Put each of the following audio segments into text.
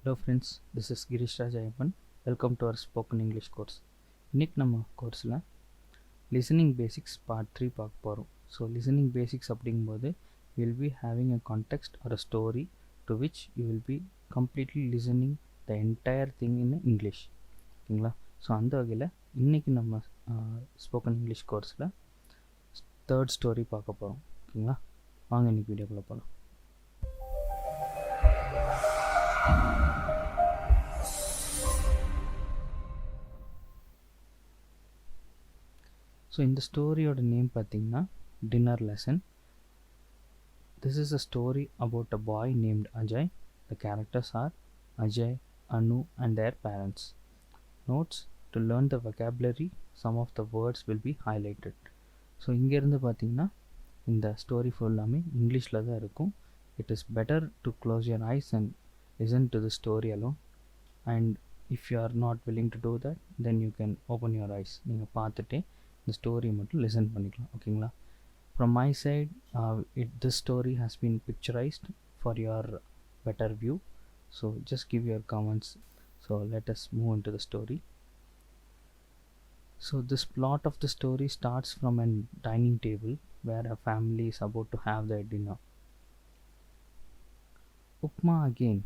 Hello friends, this is Girishraj Ayyappan. Welcome to our spoken English course. இன்னைக்கு நம்ம கோர்ஸில் listening basics part 3 பார்க்க போகிறோம். ஸோ லிசனிங் பேசிக்ஸ் அப்படிங்கும்போது will be having a context or a story to which you will be completely listening the entire thing in English. ஓகேங்களா? ஸோ அந்த வகையில் இன்றைக்கி நம்ம ஸ்போக்கன் இங்கிலீஷ் கோர்ஸில் தேர்ட் ஸ்டோரி பார்க்க போகிறோம். ஓகேங்களா? வாங்க இன்றைக்கி வீடியோக்குள்ளே போகலாம். ஸோ இந்த ஸ்டோரியோட நேம் பார்த்தீங்கன்னா dinner lesson. This is a story about a boy named Ajay. The characters are Ajay, Anu and their parents. Notes: to learn the vocabulary, some of the words will be highlighted. So இங்கேருந்து பார்த்தீங்கன்னா இந்த story ஃபுல்லாமே இங்கிலீஷில் தான் இருக்கும். It is better to close your eyes and listen to the story alone. And if you are not willing to do that, then you can open your eyes. நீங்கள் பார்த்துட்டே இந்த ஸ்டோரி மட்டும் லிசன் பண்ணிக்கலாம். ஓகேங்களா? From my side this story has been picturized for your better view. So just give your comments. So let us move into the story. So this plot of the story starts from a dining table where a family is about to have their dinner. Upma again.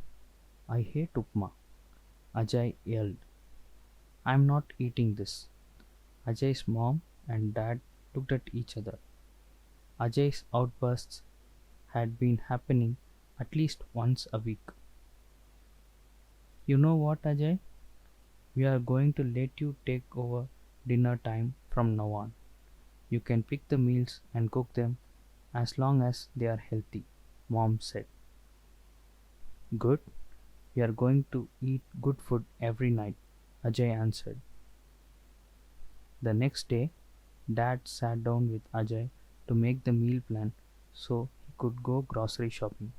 I hate Upma, Ajay yelled. I'm not eating this. Ajay's mom and dad looked at each other. Ajay's outbursts had been happening at least once a week. You know what, Ajay? We are going to let you take over dinner time from now on. You can pick the meals and cook them as long as they are healthy, Mom said. Good. We are going to eat good food every night, Ajay answered. The next day, Dad sat down with Ajay to make the meal plan so he could go grocery shopping.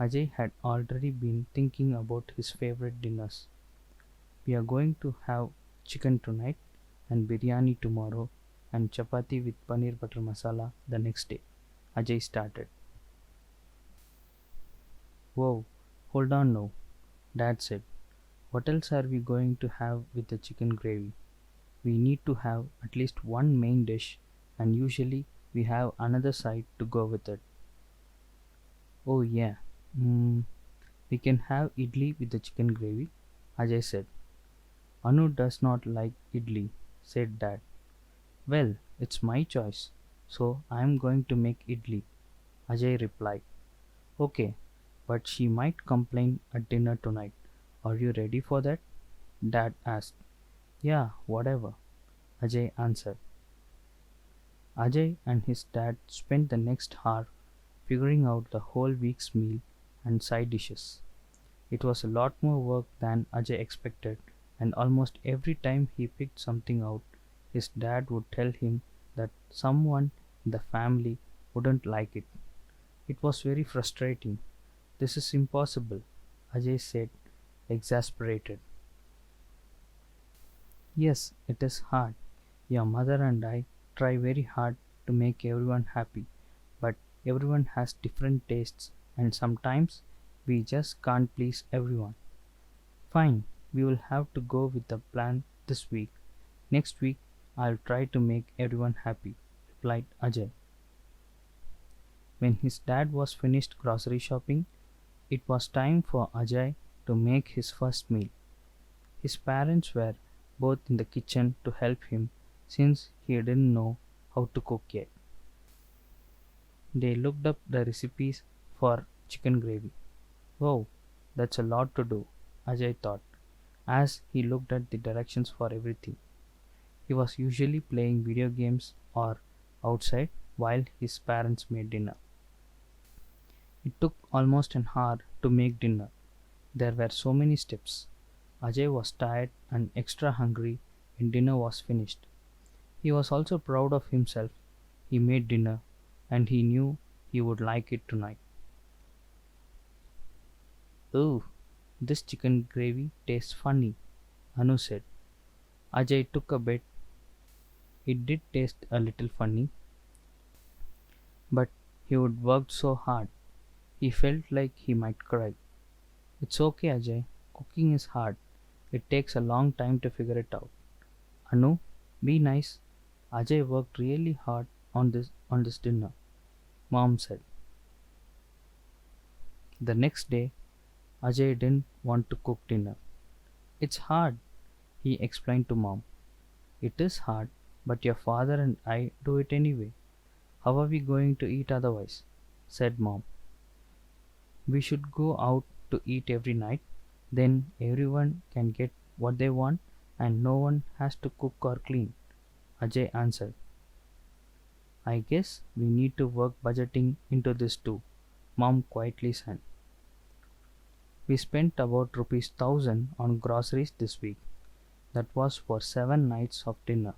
Ajay had already been thinking about his favorite dinners. We are going to have chicken tonight and biryani tomorrow and chapathi with paneer butter masala the next day, Ajay started. Whoa, hold on now, Dad said. What else are we going to have with the chicken gravy? We need to have at least one main dish, and usually we have another side to go with it. Oh yeah, we can have idli with the chicken gravy, Ajay said. Anu does not like idli, said Dad. Well, it's my choice, so I am going to make idli, Ajay replied. Okay, but she might complain at dinner tonight. Are you ready for that? Dad asked. Yeah, whatever, Ajay answered. Ajay and his dad spent the next hour figuring out the whole week's meal and side dishes. It was a lot more work than Ajay expected, and almost every time he picked something out, his dad would tell him that someone in the family wouldn't like it. It was very frustrating. This is impossible, Ajay said, exasperated. Yes, it is hard. Your mother and I try very hard to make everyone happy, but everyone has different tastes and sometimes we just can't please everyone. Fine, we will have to go with the plan this week. Next week, I'll try to make everyone happy, replied Ajay. When his dad was finished grocery shopping, it was time for Ajay to make his first meal. His parents were both in the kitchen to help him since he didn't know how to cook yet. They looked up the recipes for chicken gravy. Wow, that's a lot to do, Ajay thought, as he looked at the directions for everything. He was usually playing video games or outside while his parents made dinner. It took almost an hour to make dinner. There were so many steps. Ajay was tired and extra hungry when dinner was finished. He was also proud of himself. He made dinner, and he knew he would like it tonight. Oh, this chicken gravy tastes funny, Anu said. Ajay took a bit. It did taste a little funny, but he would worked so hard. He felt like he might cry. It's okay, Ajay. Cooking is hard. It takes a long time to figure it out. Anu, be nice. Ajay worked really hard on this dinner, Mom said. The next day, Ajay didn't want to cook dinner. It's hard, he explained to Mom. It is hard, but your father and I do it anyway. How are we going to eat otherwise? Said Mom. We should go out to eat every night. Then everyone can get what they want and no one has to cook or clean. Ajay answered. I guess we need to work budgeting into this too, Mom quietly said. We spent about rupees 1000 on groceries this week. That was for 7 nights of dinner.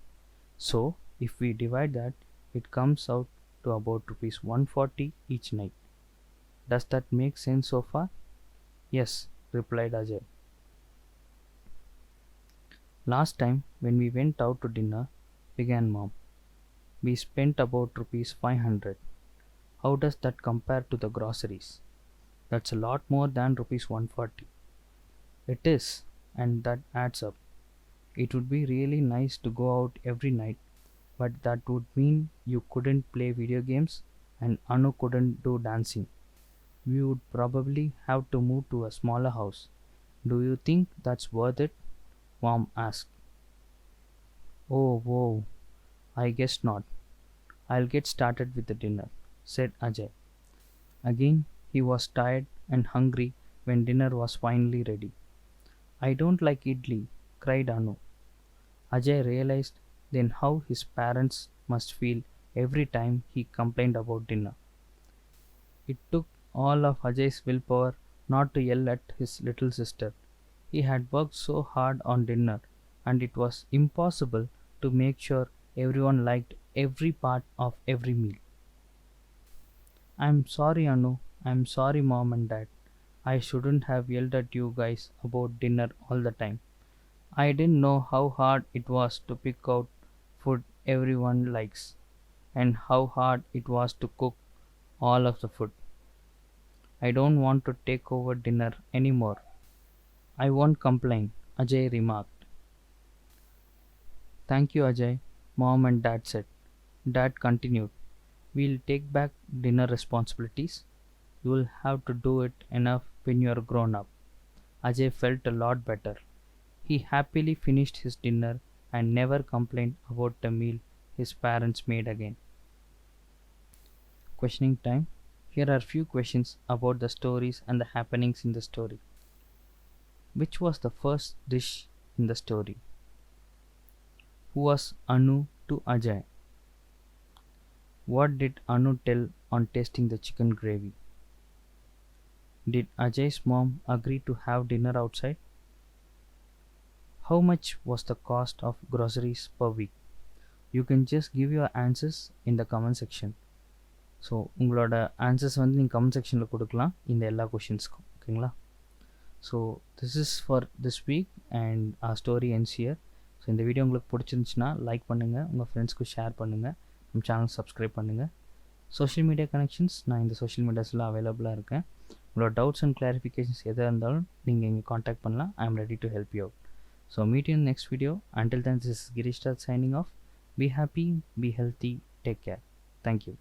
So, if we divide that, it comes out to about rupees 140 each night. Does that make sense so far? Yes, replied Ajay. Last time when we went out to dinner, began Mom, we spent about rupees 500. How does that compare to the groceries? That's a lot more than rupees 140. It is, and that adds up. It would be really nice to go out every night, but that would mean you couldn't play video games and Anu couldn't do dancing. We would probably have to move to a smaller house. Do you think that's worth it? Mom asked. Oh, whoa, I guess not. I'll get started with the dinner, said Ajay. Again, he was tired and hungry when dinner was finally ready. I don't like idli, cried Anu. Ajay realized then how his parents must feel every time he complained about dinner. It took all of Ajay's willpower not to yell at his little sister. He had worked so hard on dinner, and it was impossible to make sure everyone liked every part of every meal. I'm sorry, Anu. I'm sorry, Mom and Dad. I shouldn't have yelled at you guys about dinner all the time. I didn't know how hard it was to pick out food everyone likes, and how hard it was to cook all of the food. I don't want to take over dinner anymore. I won't complain, Ajay remarked. Thank you, Ajay, Mom and Dad said. Dad continued, we'll take back dinner responsibilities. You'll have to do it enough when you're grown up. Ajay felt a lot better. He happily finished his dinner and never complained about the meal his parents made again. Questioning time. Here are few questions about the stories and the happenings in the story. Which was the first dish in the story? Who was Anu to Ajay? What did Anu tell on tasting the chicken gravy? Did Ajay's mom agree to have dinner outside? How much was the cost of groceries per week? You can just give your answers in the comment section. So உங்களோட answers வந்து நீங்கள் comment செக்ஷனில் கொடுக்கலாம் இந்த எல்லா கொஷின்ஸ்க்கும், ஓகேங்களா? So this is for this week and story ends here. So இந்த வீடியோ உங்களுக்கு பிடிச்சிருந்துச்சுன்னா லைக் பண்ணுங்கள், உங்கள் ஃப்ரெண்ட்ஸ்க்கு ஷேர் பண்ணுங்கள், நம்ம சேனல் சப்ஸ்கிரைப் பண்ணுங்கள். சோஷியல் மீடியா கனெக்ஷன்ஸ் நான் இந்த சோஷியல் மீடியாஸில் அவைலபிளாக இருக்கேன். உங்களோட டவுட்ஸ் அண்ட் கிளாரிஃபிகேஷன்ஸ் எதாக இருந்தாலும் நீங்கள் இங்கே காண்டாக்ட் பண்ணலாம். I am ready to help you out. So meet you in next video. Until then, this is Girishraj signing off. Be happy, be healthy, take care. Thank you.